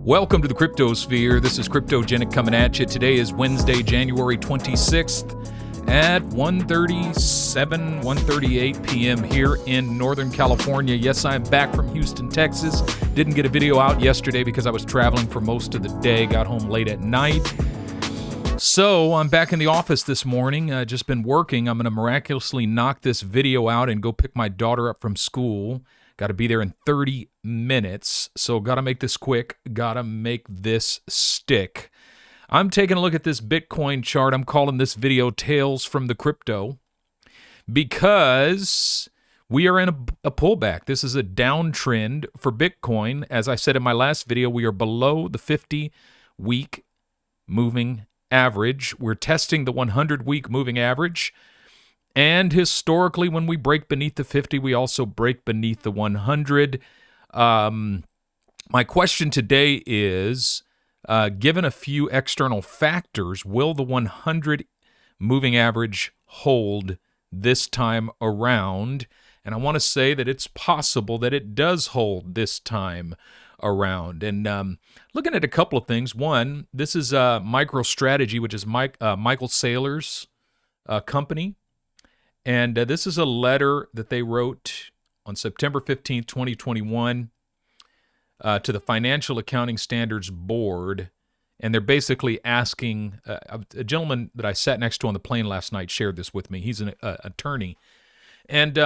Welcome to the Cryptosphere. This is Cryptogenic coming at you. Today is Wednesday, January 26th at 1:38 p.m. here in Northern California. Yes, I'm back from Houston, Texas. Didn't get a video out yesterday because I was traveling for most of the day. Got home late at night. So I'm back in the office this morning. Just been working. I'm going to miraculously knock this video out and go pick my daughter up from school. Got to be there in 30 minutes, so got to make this quick. Got to make this stick. I'm taking a look at this Bitcoin chart. I'm calling this video Tales from the Crypto because we are in a pullback. This is a downtrend for Bitcoin. As I said in my last video, we are below the 50-week moving average. We're testing the 100-week moving average. And historically, when we break beneath the 50, we also break beneath the 100. My question today is, given a few external factors, will the 100 moving average hold this time around? And I want to say that it's possible that it does hold this time around. And looking at a couple of things. One, this is MicroStrategy, which is Michael Saylor's company. And this is a letter that they wrote on September 15th, 2021 to the Financial Accounting Standards Board. And they're basically asking, a gentleman that I sat next to on the plane last night shared this with me. He's an attorney. And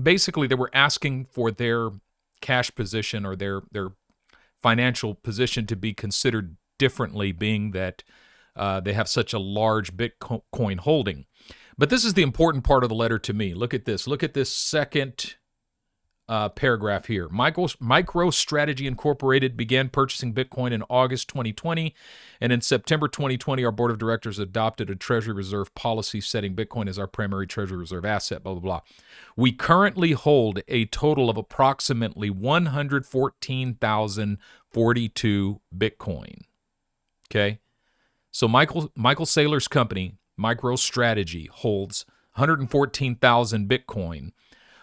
basically they were asking for their cash position or their financial position to be considered differently, being that they have such a large Bitcoin holding. But this is the important part of the letter to me. Look at this. Look at this second paragraph here. MicroStrategy Incorporated began purchasing Bitcoin in August 2020, and in September 2020, our board of directors adopted a Treasury Reserve policy setting Bitcoin as our primary Treasury Reserve asset, blah, blah, blah. We currently hold a total of approximately 114,042 Bitcoin. Okay? So Michael Saylor's company, MicroStrategy, holds 114,000 Bitcoin,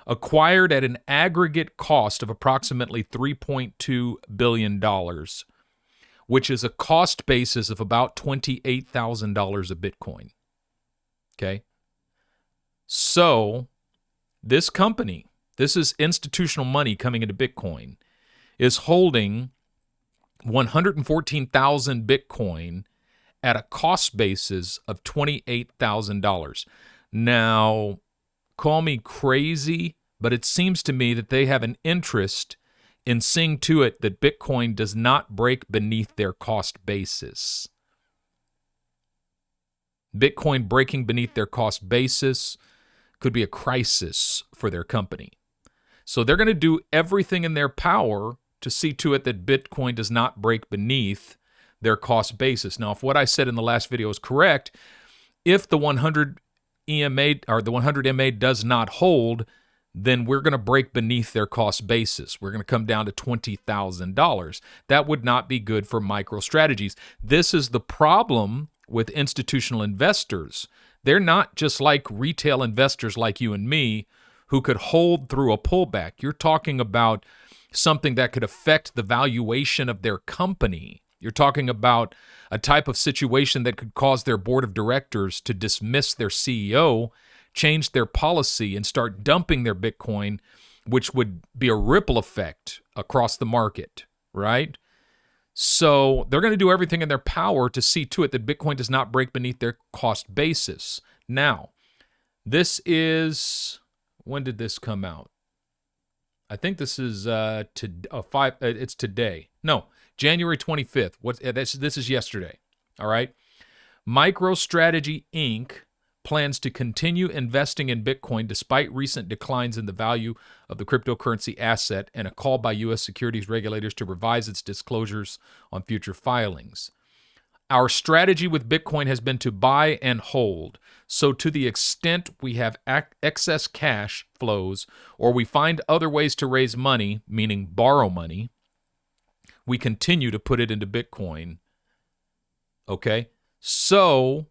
acquired at an aggregate cost of approximately $3.2 billion, which is a cost basis of about $28,000 a Bitcoin. Okay? So this company, this is institutional money coming into Bitcoin, is holding 114,000 Bitcoin at a cost basis of $28,000. Now, call me crazy, but it seems to me that they have an interest in seeing to it that Bitcoin does not break beneath their cost basis. Bitcoin breaking beneath their cost basis could be a crisis for their company. So they're going to do everything in their power to see to it that Bitcoin does not break beneath their cost basis. Now, if what I said in the last video is correct, if the 100 EMA or the 100 MA does not hold, then we're going to break beneath their cost basis. We're going to come down to $20,000. That would not be good for MicroStrategies. This is the problem with institutional investors. They're not just like retail investors like you and me who could hold through a pullback. You're talking about something that could affect the valuation of their company. You're talking about a type of situation that could cause their board of directors to dismiss their CEO, change their policy, and start dumping their Bitcoin, which would be a ripple effect across the market, right? So they're going to do everything in their power to see to it that Bitcoin does not break beneath their cost basis. Now, this is, when did this come out? I think this is it's today. No, January 25th. This is yesterday. All right. MicroStrategy Inc. plans to continue investing in Bitcoin despite recent declines in the value of the cryptocurrency asset and a call by U.S. securities regulators to revise its disclosures on future filings. Our strategy with Bitcoin has been to buy and hold. So to the extent we have excess cash flows or we find other ways to raise money, meaning borrow money, we continue to put it into Bitcoin. Okay? So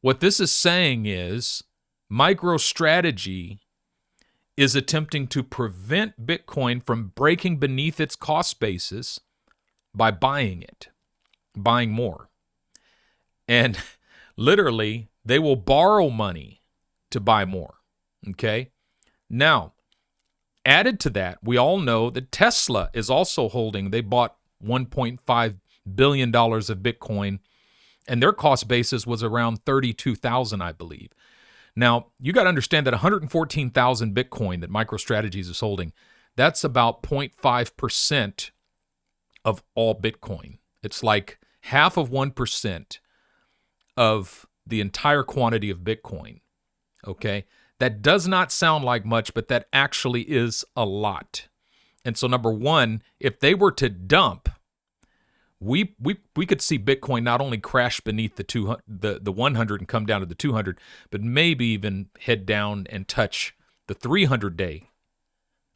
what this is saying is MicroStrategy is attempting to prevent Bitcoin from breaking beneath its cost basis by buying it, buying more. And literally, they will borrow money to buy more, okay? Now, added to that, we all know that Tesla is also holding, they bought $1.5 billion of Bitcoin, and their cost basis was around 32,000, I believe. Now, you got to understand that 114,000 Bitcoin that MicroStrategies is holding, that's about 0.5% of all Bitcoin. It's like half of 1% of the entire quantity of Bitcoin, okay? That does not sound like much, but that actually is a lot. And so number one, if they were to dump, we could see Bitcoin not only crash beneath the 100 and come down to the 200, but maybe even head down and touch the 300-day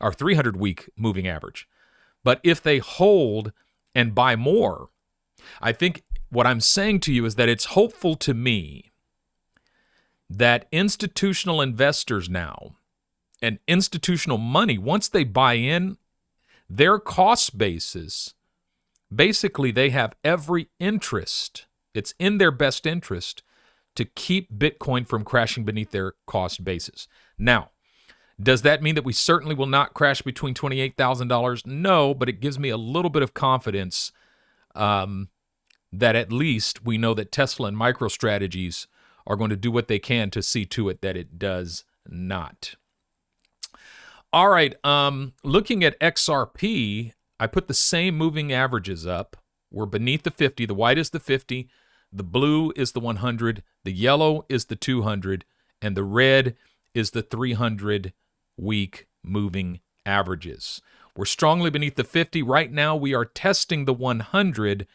or 300-week moving average. But if they hold and buy more, I think what I'm saying to you is that it's hopeful to me that institutional investors now and institutional money, once they buy in, their cost basis, basically they have every interest, it's in their best interest to keep Bitcoin from crashing beneath their cost basis. Now, does that mean that we certainly will not crash between $28,000? No, but it gives me a little bit of confidence that at least we know that Tesla and MicroStrategies are going to do what they can to see to it that it does not. All right, looking at XRP, I put the same moving averages up. We're beneath the 50. The white is the 50. The blue is the 100. The yellow is the 200. And the red is the 300-week moving averages. We're strongly beneath the 50. Right now, we are testing the 100.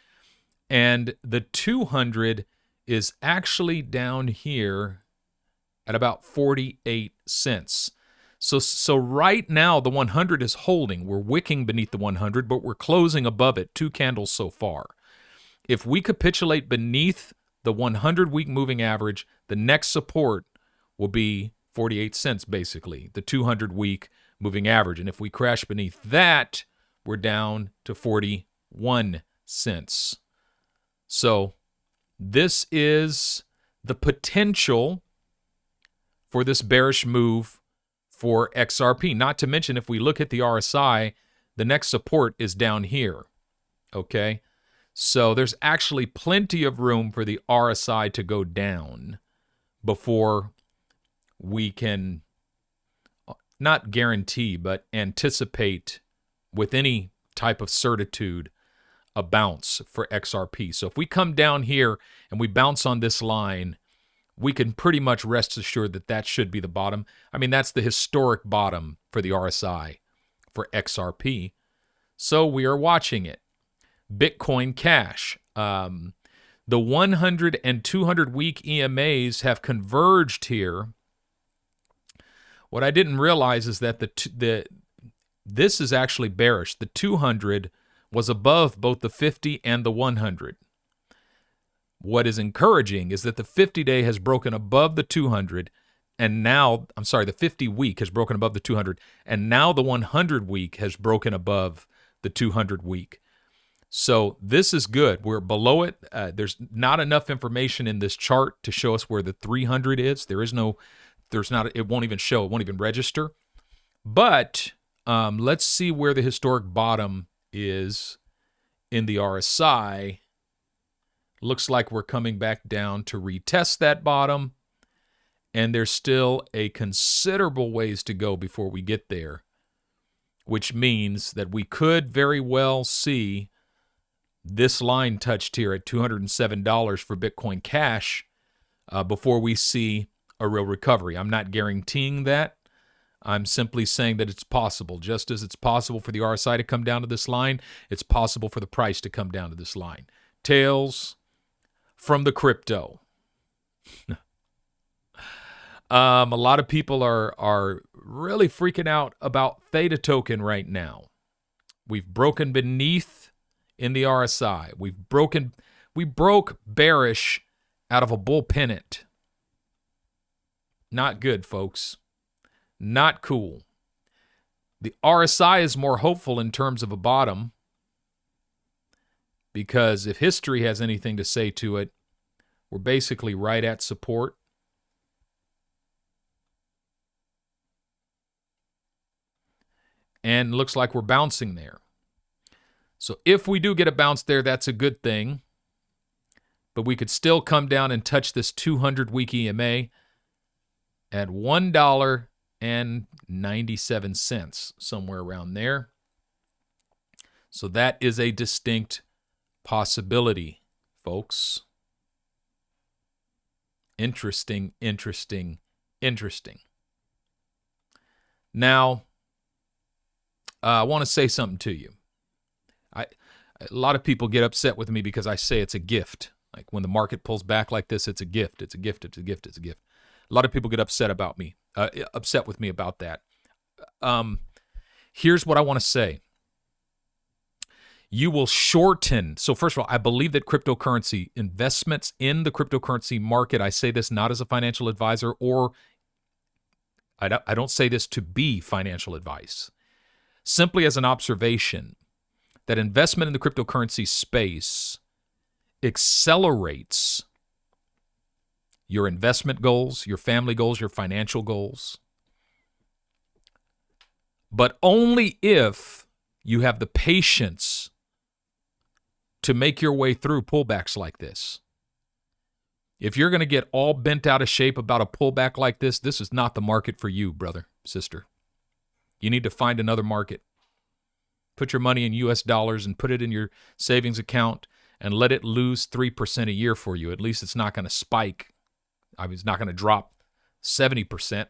And the 200 is actually down here at about 48 cents. So right now, the 100 is holding. We're wicking beneath the 100, but we're closing above it, 2 candles so far. If we capitulate beneath the 100-week moving average, the next support will be 48 cents, basically, the 200-week moving average. And if we crash beneath that, we're down to 41 cents. So this is the potential for this bearish move for XRP. Not to mention, if we look at the RSI, the next support is down here, okay? So there's actually plenty of room for the RSI to go down before we can not guarantee, but anticipate with any type of certitude a bounce for XRP. So if we come down here and we bounce on this line, we can pretty much rest assured that that should be the bottom. I mean, that's the historic bottom for the RSI for XRP. So we are watching it. Bitcoin Cash. The 100 and 200 week EMAs have converged here. What I didn't realize is that this is actually bearish. The 200 was above both the 50 and the 100. What is encouraging is that the 50-day has broken above the 200, and now, the 50-week has broken above the 200, and now the 100-week has broken above the 200-week. So this is good. We're below it. There's not enough information in this chart to show us where the 300 is. It won't even show. It won't even register. But let's see where the historic bottom is in the RSI. Looks like we're coming back down to retest that bottom, and there's still a considerable ways to go before we get there, which means that we could very well see this line touched here at $207 for Bitcoin Cash before we see a real recovery. I'm not guaranteeing that. I'm simply saying that it's possible. Just as it's possible for the RSI to come down to this line, it's possible for the price to come down to this line. Tails from the crypto. A lot of people are really freaking out about THETA token right now. We've broken beneath in the RSI. We broke bearish out of a bull pennant. Not good, folks. Not cool. The RSI is more hopeful in terms of a bottom. because if history has anything to say to it, we're basically right at support. And looks like we're bouncing there. So if we do get a bounce there, that's a good thing. But we could still come down and touch this 200-week EMA at $1.97, somewhere around there. So that is a distinct possibility, folks. Interesting, interesting, interesting. Now, I want to say something to you. A lot of people get upset with me because I say it's a gift. Like when the market pulls back like this, it's a gift. It's a gift. It's a gift. It's a gift. A lot of people get upset with me about that. Here's what I want to say. You will shorten. So first of all, I believe that cryptocurrency investments in the cryptocurrency market, I say this not as a financial advisor, or I don't say this to be financial advice, simply as an observation that investment in the cryptocurrency space accelerates your investment goals, your family goals, your financial goals, but only if you have the patience to make your way through pullbacks like this. If you're going to get all bent out of shape about a pullback like this is not the market for you, brother, sister. You need to find another market. Put your money in US dollars and put it in your savings account and let it lose 3% a year for you. At least it's not going to spike. I mean, it's not going to drop 70%.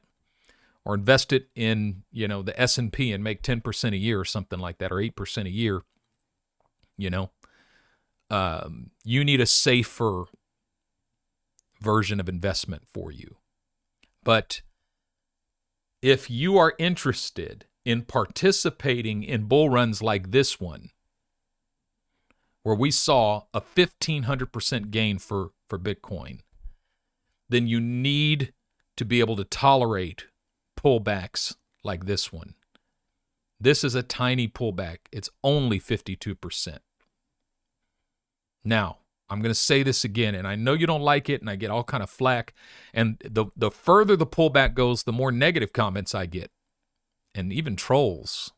Or invest it in, the S&P and make 10% a year or something like that, or 8% a year. You need a safer version of investment for you. But if you are interested in participating in bull runs like this one, where we saw a 1,500% gain for Bitcoin, then you need to be able to tolerate pullbacks like this one. This is a tiny pullback. It's only 52%. Now, I'm going to say this again, and I know you don't like it, and I get all kind of flack. And the further the pullback goes, the more negative comments I get, and even trolls,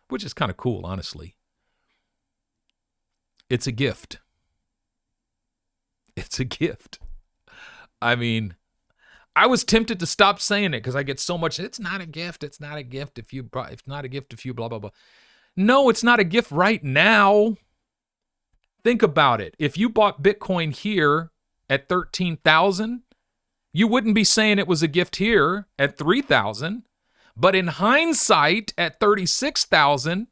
which is kind of cool, honestly. It's a gift. It's a gift. I mean, I was tempted to stop saying it because I get so much. It's not a gift. It's not a gift if it's not a gift if you blah blah blah. No, it's not a gift right now. Think about it. If you bought Bitcoin here at 13,000, you wouldn't be saying it was a gift here at 3,000. But in hindsight, at 36,000,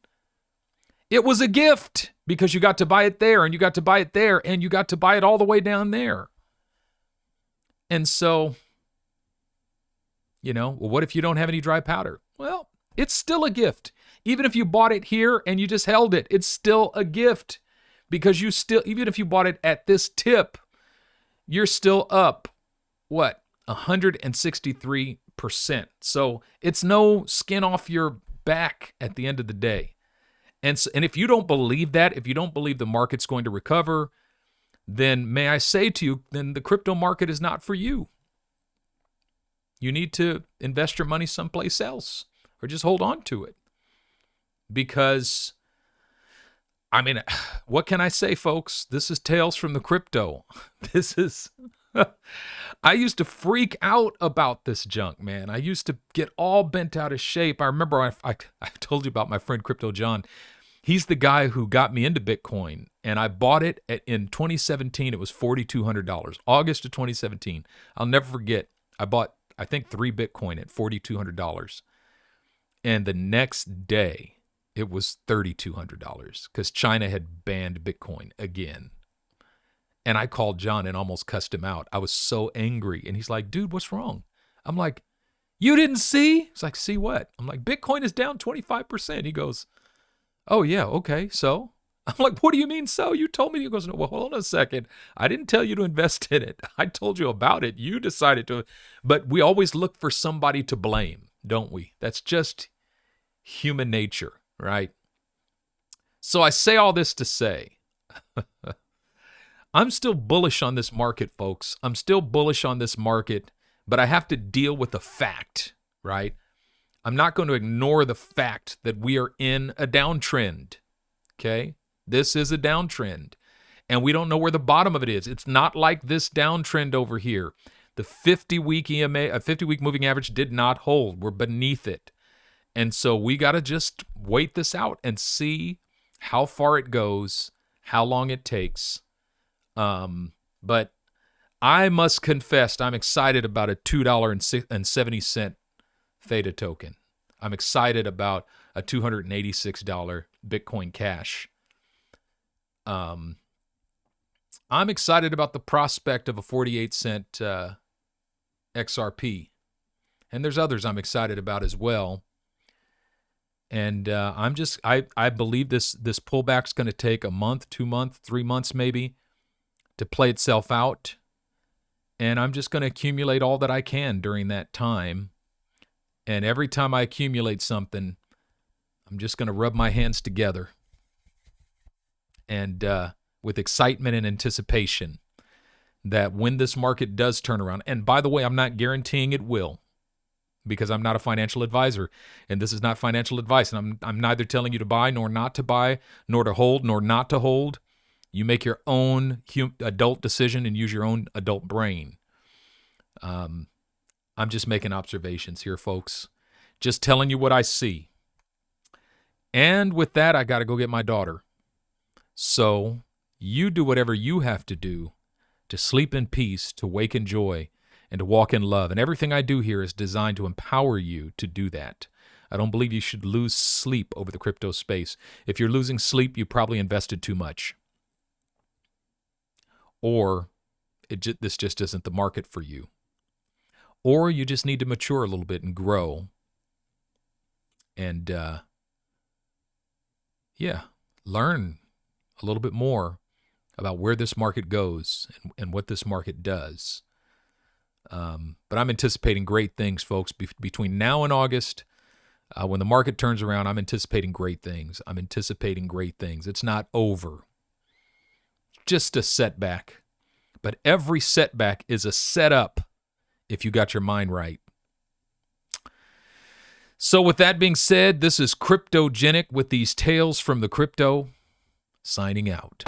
it was a gift because you got to buy it there and you got to buy it there and you got to buy it all the way down there. And so, well, what if you don't have any dry powder? Well, it's still a gift. Even if you bought it here and you just held it, it's still a gift because even if you bought it at this tip, you're still up, 163%. So it's no skin off your back at the end of the day. And if you don't believe that, if you don't believe the market's going to recover, then may I say to you, then the crypto market is not for you. You need to invest your money someplace else or just hold on to it. Because, what can I say, folks? This is Tales from the Crypto. I used to freak out about this junk, man. I used to get all bent out of shape. I remember I told you about my friend Crypto John. He's the guy who got me into Bitcoin, and I bought it in 2017. It was $4,200, August of 2017. I'll never forget. I bought, I think, 3 Bitcoin at $4,200. And the next day, it was $3,200 because China had banned Bitcoin again. And I called John and almost cussed him out. I was so angry. And he's like, dude, what's wrong? I'm like, you didn't see? He's like, see what? I'm like, Bitcoin is down 25%. He goes, oh, yeah, okay, so? I'm like, what do you mean so? You told me. He goes, no, well, hold on a second. I didn't tell you to invest in it. I told you about it. You decided to. But we always look for somebody to blame, don't we? That's just human nature, right? So I say all this to say, I'm still bullish on this market, folks. I'm still bullish on this market, but I have to deal with the fact, right? I'm not going to ignore the fact that we are in a downtrend, okay? This is a downtrend, and we don't know where the bottom of it is. It's not like this downtrend over here. The 50-week EMA, a 50-week moving average did not hold. We're beneath it. And so we got to just wait this out and see how far it goes, how long it takes. But I must confess, I'm excited about a $2.70 THETA token. I'm excited about a $286 Bitcoin Cash. I'm excited about the prospect of a 48-cent XRP. And there's others I'm excited about as well. And I believe this pullback's going to take a month, 2 months, 3 months maybe to play itself out. And I'm just going to accumulate all that I can during that time. And every time I accumulate something, I'm just going to rub my hands together and with excitement and anticipation that when this market does turn around, and by the way, I'm not guaranteeing it will, because I'm not a financial advisor, and this is not financial advice, and I'm neither telling you to buy nor not to buy, nor to hold nor not to hold. You make your own adult decision and use your own adult brain. I'm just making observations here, folks. Just telling you what I see. And with that, I got to go get my daughter. So you do whatever you have to do to sleep in peace, to wake in joy, and to walk in love. And everything I do here is designed to empower you to do that. I don't believe you should lose sleep over the crypto space. If you're losing sleep, you probably invested too much. Or this just isn't the market for you. Or you just need to mature a little bit and grow. And, learn a little bit more about where this market goes and what this market does. But I'm anticipating great things, folks. Between now and August, when the market turns around, I'm anticipating great things. I'm anticipating great things. It's not over. Just a setback. But every setback is a setup if you got your mind right. So with that being said, this is Cryptogenic with these tales from the crypto, signing out.